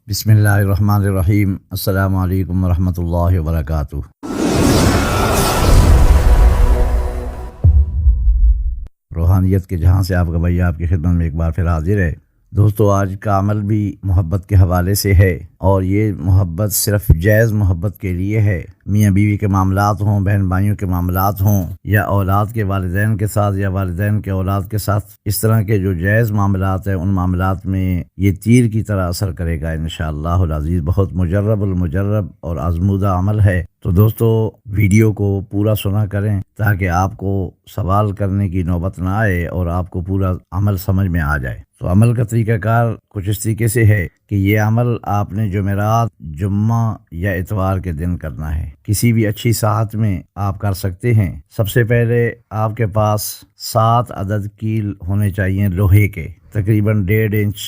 بسم اللہ الرحمن الرحیم۔ السلام علیکم ورحمۃ اللہ وبرکاتہ۔ روحانیت کے جہاں سے آپ کا بھائی آپ کی خدمت میں ایک بار پھر حاضر ہے۔ دوستو، آج کا عمل بھی محبت کے حوالے سے ہے، اور یہ محبت صرف جائز محبت کے لیے ہے۔ میاں بیوی کے معاملات ہوں، بہن بھائیوں کے معاملات ہوں، یا اولاد کے والدین کے ساتھ یا والدین کے اولاد کے ساتھ، اس طرح کے جو جائز معاملات ہیں ان معاملات میں یہ تیر کی طرح اثر کرے گا انشاءاللہ العزیز۔ بہت مجرب المجرب اور آزمودہ عمل ہے۔ تو دوستو، ویڈیو کو پورا سنا کریں تاکہ آپ کو سوال کرنے کی نوبت نہ آئے اور آپ کو پورا عمل سمجھ میں آ جائے۔ تو عمل کا طریقہ کار کچھ اس طریقے سے ہے کہ یہ عمل آپ نے جمعرات، جمعہ یا اتوار کے دن کرنا ہے۔ کسی بھی اچھی ساعت میں آپ کر سکتے ہیں۔ سب سے پہلے آپ کے پاس 7 عدد کیل ہونے چاہیے لوہے کے، تقریباً 1.5 انچ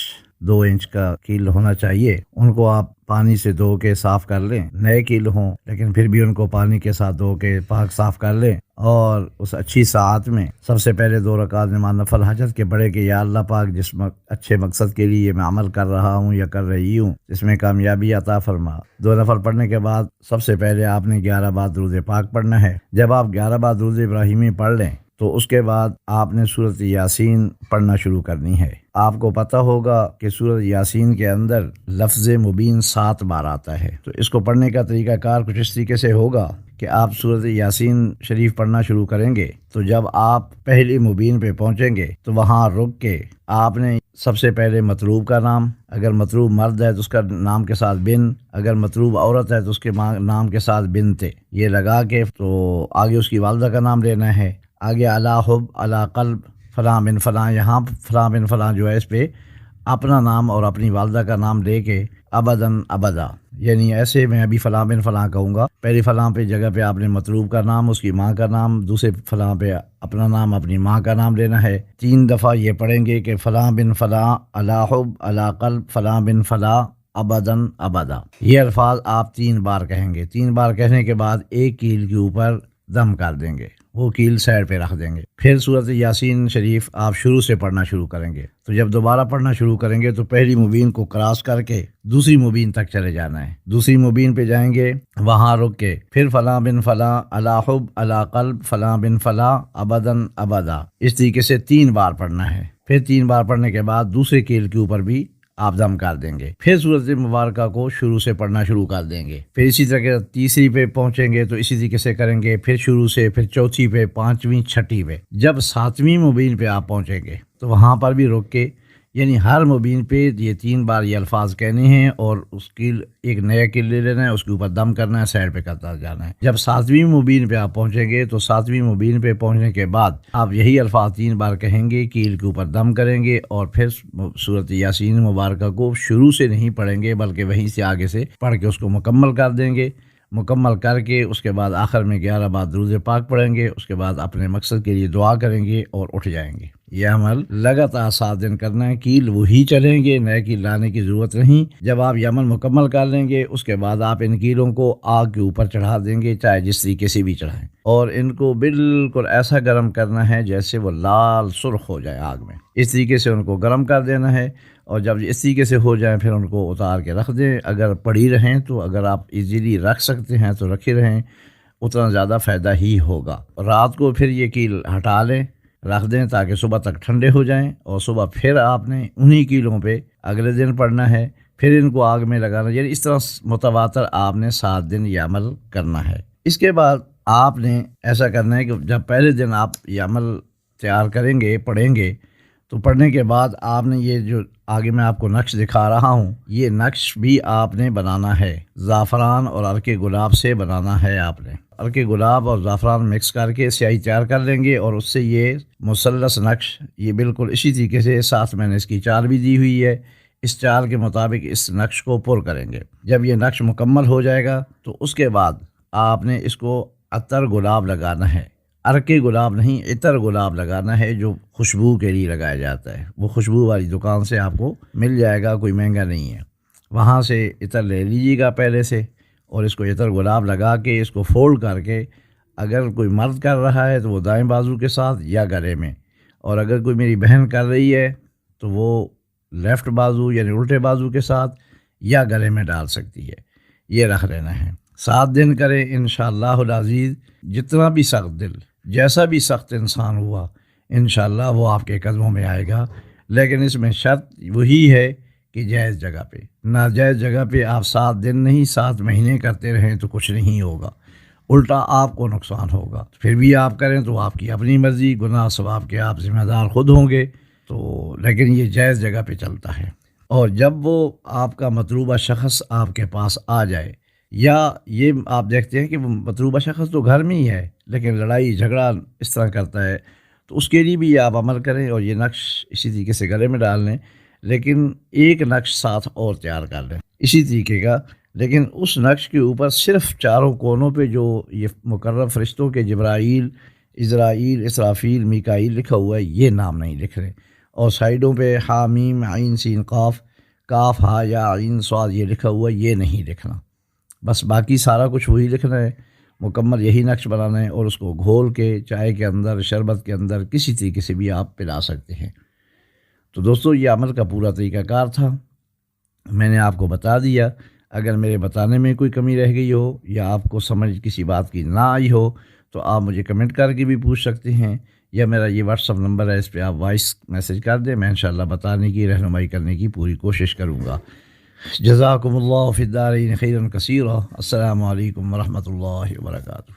2 انچ کا کیل ہونا چاہیے۔ ان کو آپ پانی سے دھو کے صاف کر لیں۔ نئے کیل ہوں لیکن پھر بھی ان کو پانی کے ساتھ دھو کے پاک صاف کر لیں، اور اس اچھی ساعت میں سب سے پہلے 2 رکعت نماز نفل حاجت کے پڑھے کہ یا اللہ پاک، جس اچھے مقصد کے لیے میں عمل کر رہا ہوں یا کر رہی ہوں، اس میں کامیابی عطا فرما۔ 2 نفل پڑھنے کے بعد سب سے پہلے آپ نے 11 بار درود پاک پڑھنا ہے۔ جب آپ 11 بار درود ابراہیمی پڑھ لیں تو اس کے بعد آپ نے سورۃ یاسین پڑھنا شروع کرنی ہے۔ آپ کو پتہ ہوگا کہ سورۃ یاسین کے اندر لفظ مبین 7 بار آتا ہے۔ تو اس کو پڑھنے کا طریقہ کار کچھ اس طریقے سے ہوگا کہ آپ سورۃ یاسین شریف پڑھنا شروع کریں گے تو جب آپ پہلی مبین پہ پہنچیں گے تو وہاں رک کے آپ نے سب سے پہلے مطلوب کا نام، اگر مطلوب مرد ہے تو اس کا نام کے ساتھ بن، اگر مطلوب عورت ہے تو اس کے نام کے ساتھ بنت، یہ لگا کے تو آگے اس کی والدہ کا نام لینا ہے۔ آگے علی حب، علی قلب فلاں بن فلاں، یہاں فلاں بن فلاں جو ہے اس پہ اپنا نام اور اپنی والدہ کا نام لے کے ابداً ابدا، یعنی ایسے میں ابھی فلاں بن فلاں کہوں گا، پہلی فلاں پہ جگہ پہ آپ نے مطلوب کا نام، اس کی ماں کا نام، دوسرے فلاں پہ اپنا نام، اپنی ماں کا نام لینا ہے۔ 3 دفعہ یہ پڑھیں گے کہ فلاں بن فلاں، علی حب، علی قلب، فلاں بن فلاں، ابداً ابدا۔ یہ الفاظ آپ 3 بار کہیں گے۔ 3 بار کہنے کے بعد ایک کیل کے اوپر دم کر دیں گے، وہ کیل سائڈ پہ رکھ دیں گے۔ پھر سورۃ یاسین شریف آپ شروع سے پڑھنا شروع کریں گے۔ تو جب دوبارہ پڑھنا شروع کریں گے تو پہلی مبین کو کراس کر کے دوسری مبین تک چلے جانا ہے۔ دوسری مبین پہ جائیں گے، وہاں رک کے پھر فلاں بن فلاں، علی حب، علی قلب، فلاں بن فلاں، ابداً ابدا، اس طریقے سے 3 بار پڑھنا ہے۔ پھر 3 بار پڑھنے کے بعد دوسرے کیل کے اوپر بھی آپ دم کر دیں گے۔ پھر سورۃ مبارکہ کو شروع سے پڑھنا شروع کر دیں گے۔ پھر اسی طرح کے تیسری پہ پہنچیں گے تو اسی طریقے سے کریں گے، پھر شروع سے، پھر چوتھی پہ، 5ویں، 6ٹھی پہ۔ جب 7ویں مبین پہ آپ پہنچیں گے تو وہاں پر بھی رک کے، یعنی ہر مبین پہ یہ 3 بار یہ الفاظ کہنے ہیں، اور اس کی ایک نیا کیل لے لینا ہے، اس کے اوپر دم کرنا ہے، سائڈ پہ کرتا جانا ہے۔ جب 7ویں مبین پہ آپ پہنچیں گے تو 7ویں مبین پہ پہنچنے کے بعد آپ یہی الفاظ 3 بار کہیں گے، کیل کے اوپر دم کریں گے، اور پھر سورۃ یاسین مبارکہ کو شروع سے نہیں پڑھیں گے بلکہ وہیں سے آگے سے پڑھ کے اس کو مکمل کر دیں گے۔ مکمل کر کے اس کے بعد آخر میں 11 بار درود پاک پڑھیں گے، اس کے بعد اپنے مقصد کے لیے دعا کریں گے اور اٹھ جائیں گے۔ یہ عمل لگاتار 7 دن کرنا ہے۔ کیل وہی چلیں گے، نئے کیل لانے کی ضرورت نہیں۔ جب آپ یہ عمل مکمل کر لیں گے اس کے بعد آپ ان کیلوں کو آگ کے اوپر چڑھا دیں گے، چاہے جس طریقے سے بھی چڑھائیں، اور ان کو بالکل ایسا گرم کرنا ہے جیسے وہ لال سرخ ہو جائے آگ میں۔ اس طریقے سے ان کو گرم کر دینا ہے، اور جب اس طریقے سے ہو جائیں پھر ان کو اتار کے رکھ دیں۔ اگر پڑی رہیں تو اگر آپ ایزیلی رکھ سکتے ہیں تو رکھے رہیں، اتنا زیادہ فائدہ ہی ہوگا۔ رات کو پھر یہ کیل ہٹا لیں، رکھ دیں تاکہ صبح تک ٹھنڈے ہو جائیں، اور صبح پھر آپ نے انہی کیلوں پہ اگلے دن پڑھنا ہے، پھر ان کو آگ میں لگانا، یعنی اس طرح متواتر آپ نے 7 دن یہ عمل کرنا ہے۔ اس کے بعد آپ نے ایسا کرنا ہے کہ جب پہلے دن آپ یہ عمل تیار کریں گے، پڑھیں گے، تو پڑھنے کے بعد آپ نے یہ جو آگے میں آپ کو نقش دکھا رہا ہوں، یہ نقش بھی آپ نے بنانا ہے، زعفران اور عرق گلاب سے بنانا ہے۔ آپ نے عرق گلاب اور زعفران مکس کر کے سیاہی تیار کر لیں گے، اور اس سے یہ مثلث نقش، یہ بالکل اسی طریقے سے، ساتھ میں نے اس کی چال بھی دی ہوئی ہے، اس چال کے مطابق اس نقش کو پر کریں گے۔ جب یہ نقش مکمل ہو جائے گا تو اس کے بعد آپ نے اس کو عطر گلاب لگانا ہے، عرق گلاب نہیں، عطر گلاب لگانا ہے، جو خوشبو کے لیے لگایا جاتا ہے۔ وہ خوشبو والی دکان سے آپ کو مل جائے گا، کوئی مہنگا نہیں ہے، وہاں سے عطر لے لیجیے گا پہلے سے، اور اس کو عطر گلاب لگا کے اس کو فولڈ کر کے، اگر کوئی مرد کر رہا ہے تو وہ دائیں بازو کے ساتھ یا گلے میں، اور اگر کوئی میری بہن کر رہی ہے تو وہ لیفٹ بازو یعنی الٹے بازو کے ساتھ یا گلے میں ڈال سکتی ہے، یہ رکھ لینا ہے۔ 7 دن کریں انشاءاللہ العزیز۔ جتنا بھی سخت دل، جیسا بھی سخت انسان ہوا، انشاءاللہ وہ آپ کے قدموں میں آئے گا، لیکن اس میں شرط وہی ہے کہ جائز جگہ پہ۔ ناجائز جگہ پہ آپ 7 دن نہیں 7 مہینے کرتے رہیں تو کچھ نہیں ہوگا، الٹا آپ کو نقصان ہوگا۔ پھر بھی آپ کریں تو آپ کی اپنی مرضی، گناہ ثواب کے آپ ذمہ دار خود ہوں گے، تو لیکن یہ جائز جگہ پہ چلتا ہے۔ اور جب وہ آپ کا مطلوبہ شخص آپ کے پاس آ جائے، یا یہ آپ دیکھتے ہیں کہ وہ مطلوبہ شخص تو گھر میں ہی ہے لیکن لڑائی جھگڑا اس طرح کرتا ہے، تو اس کے لیے بھی آپ عمل کریں اور یہ نقش اسی طریقے سے گلے میں ڈال لیں، لیکن ایک نقش ساتھ اور تیار کر لیں اسی طریقے کا، لیکن اس نقش کے اوپر صرف چاروں کونوں پہ جو یہ مقرر فرشتوں کے جبرائیل، اسرائیل، اسرافیل، میکائیل لکھا ہوا ہے، یہ نام نہیں لکھ رہے، اور سائیڈوں پہ حا میم عین سین قاف، کاف ہا یا عین صاد یہ لکھا ہوا ہے، یہ نہیں لکھنا، بس باقی سارا کچھ وہی لکھنا ہے، مکمل یہی نقش بنانا ہے، اور اس کو گھول کے چائے کے اندر، شربت کے اندر، کسی طریقے سے بھی آپ پلا سکتے ہیں۔ تو دوستو یہ عمل کا پورا طریقہ کار تھا، میں نے آپ کو بتا دیا۔ اگر میرے بتانے میں کوئی کمی رہ گئی ہو یا آپ کو سمجھ کسی بات کی نہ آئی ہو تو آپ مجھے کمنٹ کر کے بھی پوچھ سکتے ہیں، یا میرا یہ واٹس ایپ نمبر ہے، اس پہ آپ وائس میسج کر دیں، میں انشاءاللہ بتانے کی، رہنمائی کرنے کی پوری کوشش کروں گا۔ جزاکم اللہ فی الدارین خیرا کثیرا۔ السلام علیکم ورحمۃ اللہ وبرکاتہ۔